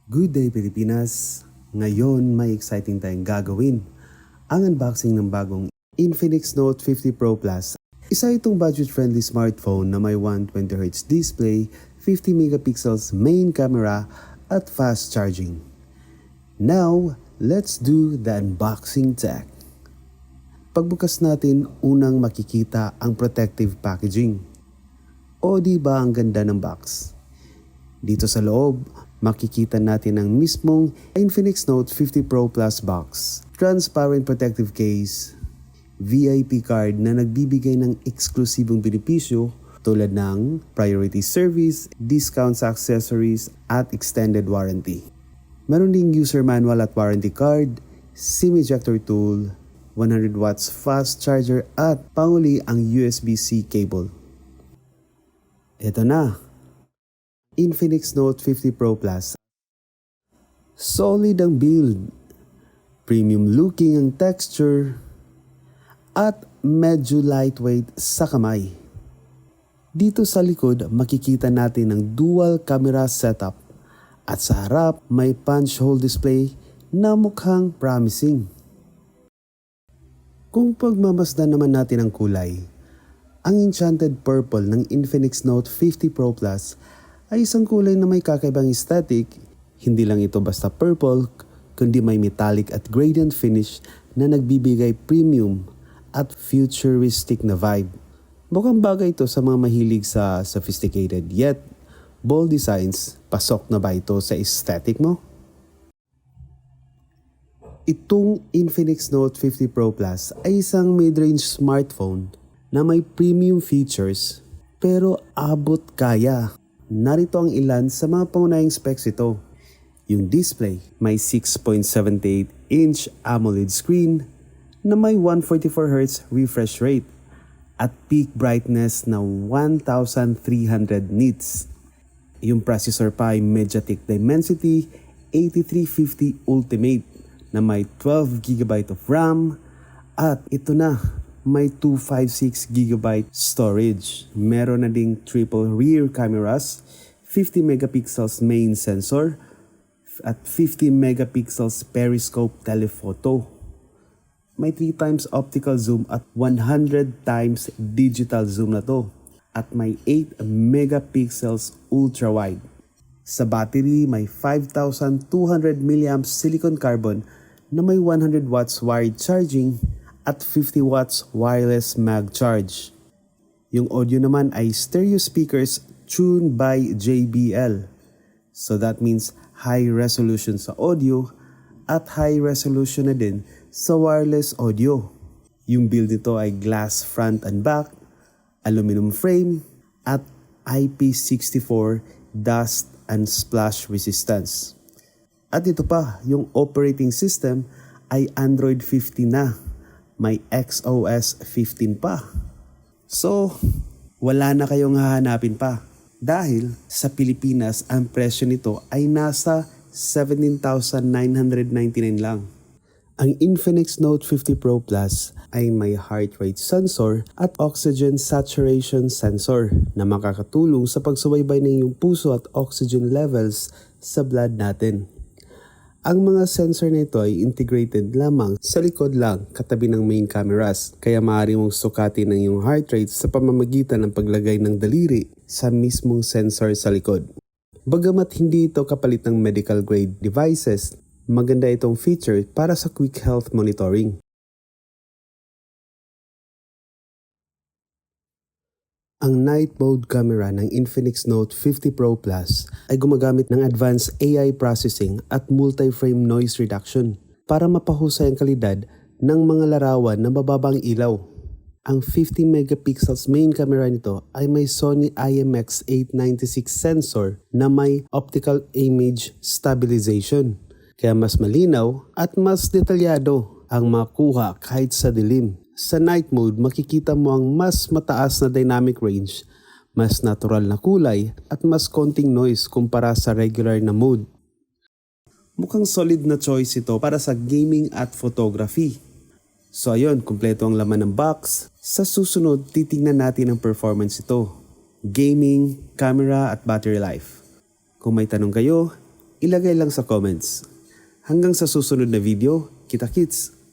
Good day Pilipinas! Ngayon may exciting tayong gagawin. Ang unboxing ng bagong Infinix Note 50 Pro Plus. Isa itong budget-friendly smartphone na may 120Hz display, 50 megapixels main camera at fast charging. Now, let's do the unboxing tech. Pagbukas natin, unang makikita ang protective packaging. O di ba ang ganda ng box? Dito sa loob, makikita natin ang mismong Infinix Note 50 Pro Plus box. Transparent protective case, VIP card na nagbibigay ng eksklusibong benepisyo tulad ng priority service, discounts sa accessories at extended warranty. Meron ding user manual at warranty card, SIM ejector tool, 100 watts fast charger at panguli ang USB-C cable. Ito na, Infinix Note 50 Pro Plus. Solid ang build, premium looking ang texture, at medyo lightweight sa kamay. Dito sa likod makikita natin ang dual camera setup at sa harap may punch hole display na mukhang promising. Kung pagmamasdan naman natin ang kulay, ang enchanted purple ng Infinix Note 50 Pro Plus ay isang kulay na may kakaibang aesthetic. Hindi lang ito basta purple, kundi may metallic at gradient finish na nagbibigay premium at futuristic na vibe. Mukhang bagay ito sa mga mahilig sa sophisticated yet bold designs. Pasok na ba ito sa aesthetic mo? Itong Infinix Note 50 Pro Plus ay isang mid-range smartphone na may premium features pero abot kaya. Narito ang ilan sa mga pangunahing specs ito. Yung display, may 6.78-inch Amoled screen na may 144Hz refresh rate at peak brightness na 1,300 nits. Yung processor pa ay MediaTek Dimensity 8350 Ultimate na may 12GB of RAM at ito na, may 256GB storage. Meron na ding triple rear cameras, 50 megapixels main sensor, at 50 megapixels periscope telephoto. May 3 times optical zoom at 100 times digital zoom na to. At may 8 megapixels ultra wide. Sa battery, may 5,200 mAh silicon carbon na may 100 watts wired charging at 50 watts wireless mag charge. Yung audio naman ay stereo speakers tuned by JBL. So that means high resolution sa audio at high resolution na din sa wireless audio. Yung build nito ay glass front and back, aluminum frame at IP64 dust and splash resistance. At ito pa, yung operating system ay Android 15 na. May XOS 15 pa. So, wala na kayong hahanapin pa. Dahil sa Pilipinas, ang presyo nito ay nasa 17,999 lang. Ang Infinix Note 50 Pro Plus ay may heart rate sensor at oxygen saturation sensor na makakatulong sa pagsubaybay ng iyong puso at oxygen levels sa blood natin. Ang mga sensor na ito ay integrated lamang sa likod lang katabi ng main cameras, kaya maaari mong sukatin ang iyong heart rate sa pamamagitan ng paglagay ng daliri sa mismong sensor sa likod. Bagamat hindi ito kapalit ng medical grade devices, maganda itong feature para sa quick health monitoring. Ang night mode camera ng Infinix Note 50 Pro Plus ay gumagamit ng advanced AI processing at multi-frame noise reduction para mapahusay ang kalidad ng mga larawan na mababang ilaw. Ang 50 megapixels main camera nito ay may Sony IMX896 sensor na may optical image stabilization, kaya mas malinaw at mas detalyado ang makuha kahit sa dilim. Sa night mode, makikita mo ang mas mataas na dynamic range, mas natural na kulay at mas konting noise kumpara sa regular na mode. Mukhang solid na choice ito para sa gaming at photography. So ayun, kumpleto ang laman ng box. Sa susunod, titingnan natin ang performance ito. Gaming, camera at battery life. Kung may tanong kayo, ilagay lang sa comments. Hanggang sa susunod na video, kita-kits!